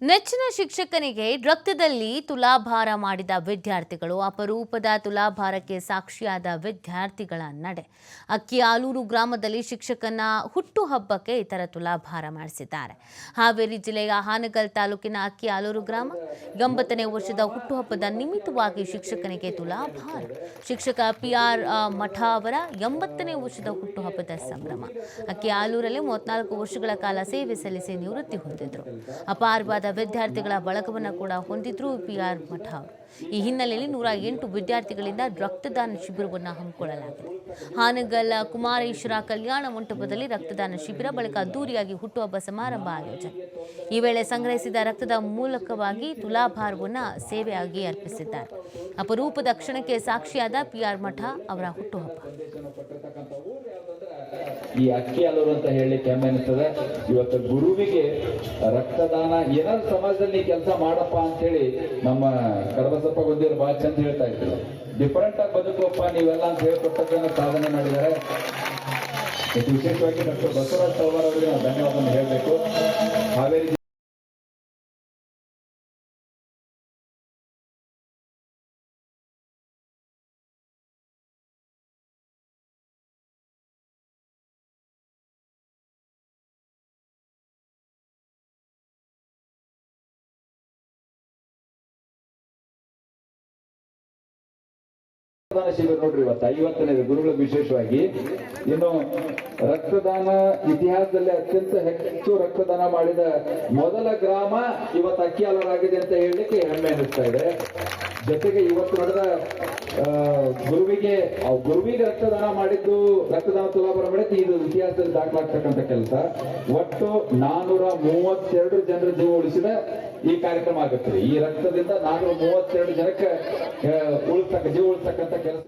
ನೆಚ್ಚಿನ ಶಿಕ್ಷಕನಿಗೆ ರಕ್ತದಲ್ಲಿ ತುಲಾಭಾರ ಮಾಡಿದ ವಿದ್ಯಾರ್ಥಿಗಳು ಅಪರೂಪದ ತುಲಾಭಾರಕ್ಕೆ ಸಾಕ್ಷಿಯಾದ ವಿದ್ಯಾರ್ಥಿಗಳ ನಡೆ. ಅಕ್ಕಿಆಲೂರು ಗ್ರಾಮದಲ್ಲಿ ಶಿಕ್ಷಕನ ಹುಟ್ಟುಹಬ್ಬಕ್ಕೆ ಇತರ ತುಲಾಭಾರ ಮಾಡಿಸಿದ್ದಾರೆ. ಹಾವೇರಿ ಜಿಲ್ಲೆಯ ಹಾನಗಲ್ ತಾಲೂಕಿನ ಅಕ್ಕಿಆಲೂರು ಗ್ರಾಮ 80ನೇ ವರ್ಷದ ಹುಟ್ಟುಹಬ್ಬದ ನಿಮಿತ್ತವಾಗಿ ಶಿಕ್ಷಕನಿಗೆ ತುಲಾಭಾರ. ಶಿಕ್ಷಕ PR ಮಠ ಅವರ 80ನೇ ವರ್ಷದ ಹುಟ್ಟುಹಬ್ಬದ ಸಂಭ್ರಮ. ಅಕ್ಕಿಆಲೂರಲ್ಲಿ 34 ವರ್ಷಗಳ ಕಾಲ ಸೇವೆ ಸಲ್ಲಿಸಿ ನಿವೃತ್ತಿ ಹೊಂದಿದ್ರು. ಅಪಾರವಾದ ವಿದ್ಯಾರ್ಥಿಗಳ ಬಳಗವನ್ನು ಕೂಡ ಹೊಂದಿದ್ರು PR ಮಠ ಅವರು. ಈ ಹಿನ್ನೆಲೆಯಲ್ಲಿ 108 ವಿದ್ಯಾರ್ಥಿಗಳಿಂದ ರಕ್ತದಾನ ಶಿಬಿರವನ್ನು ಹಮ್ಮಿಕೊಳ್ಳಲಾಗಿದೆ. ಹಾನಗಲ್ ಕುಮಾರೇಶ್ವರ ಕಲ್ಯಾಣ ಮಂಟಪದಲ್ಲಿ ರಕ್ತದಾನ ಶಿಬಿರ ಬಳಿಕ ಅದ್ದೂರಿಯಾಗಿ ಹುಟ್ಟುಹಬ್ಬ ಸಮಾರಂಭ ಆಯೋಜನೆ. ಈ ವೇಳೆ ಸಂಗ್ರಹಿಸಿದ ರಕ್ತದ ಮೂಲಕವಾಗಿ ತುಲಾಭಾರವನ್ನು ಸೇವೆಯಾಗಿ ಅರ್ಪಿಸಿದ್ದಾರೆ. ಅಪರೂಪದ ಕ್ಷಣಕ್ಕೆ ಸಾಕ್ಷಿಯಾದ PR ಮಠ ಅವರ ಹುಟ್ಟುಹಬ್ಬ. ಈ ಅಕ್ಕಿಆಲೂರು ಅಂತ ಹೇಳಲಿಕ್ಕೆ ಹೆಮ್ಮೆ ಅನಿಸ್ತದೆ. ಇವತ್ತು ಗುರುವಿಗೆ ರಕ್ತದಾನ ಏನಾದ್ರು ಸಮಾಜದಲ್ಲಿ ಕೆಲಸ ಮಾಡಪ್ಪ ಅಂತ ಹೇಳಿ ನಮ್ಮ ಕರಬಸಪ್ಪ ಗೊಂದಿಯವರು ಬಹಳ ಚಂದ ಹೇಳ್ತಾ ಇದ್ರು. ಡಿಫರೆಂಟ್ ಆಗಿ ಬದುಕಪ್ಪ ನೀವೆಲ್ಲ ಅಂತ ಹೇಳ್ಕೊಟ್ಟದನ್ನ ಸಾಧನೆ ಮಾಡಿದ್ದಾರೆ. ವಿಶೇಷವಾಗಿ ಡಾಕ್ಟರ್ ಬಸವರಾಜ್ ತಳವಾರ್ ಅವರಿಗೆ ನಾವು ಧನ್ಯವಾದ ಹೇಳಬೇಕು. ಹಾವೇರಿ ಶಿಬಿರ ನೋಡ್ರಿ, ಇವತ್ತು 50ನೇ ಗುರುಗಳ ವಿಶೇಷವಾಗಿ. ಇನ್ನು ರಕ್ತದಾನ ಇತಿಹಾಸದಲ್ಲಿ ಅತ್ಯಂತ ಹೆಚ್ಚು ರಕ್ತದಾನ ಮಾಡಿದ ಮೊದಲ ಗ್ರಾಮ ಇವತ್ತು ಅಕ್ಕಿಆಲೂರು ಆಗಿದೆ ಅಂತ ಹೇಳಲಿಕ್ಕೆ ಹೆಮ್ಮೆ ಅನಿಸ್ತಾ ಇದೆ. ಜೊತೆಗೆ ಇವತ್ತು ನಡೆದ ಗುರುವಿಗೆ ರಕ್ತದಾನ ಮಾಡಿದ್ದು, ರಕ್ತದಾನ ತುಲಾಭಾರ ಮಾಡಿದ್ದು ಇದು ಇತಿಹಾಸದಲ್ಲಿ ದಾಖಲಾಗ್ತಕ್ಕಂಥ ಕೆಲಸ. ಒಟ್ಟು 432 ಜನರ ಜೀವ ಉಳಿಸಿದ ಈ ಕಾರ್ಯಕ್ರಮ ಆಗುತ್ತದೆ. ಈ ರಕ್ತದಿಂದ 432 ಜನಕ್ಕೆ ಜೀವ ಉಳಿಸ್ತಕ್ಕಂಥ ಕೆಲಸ.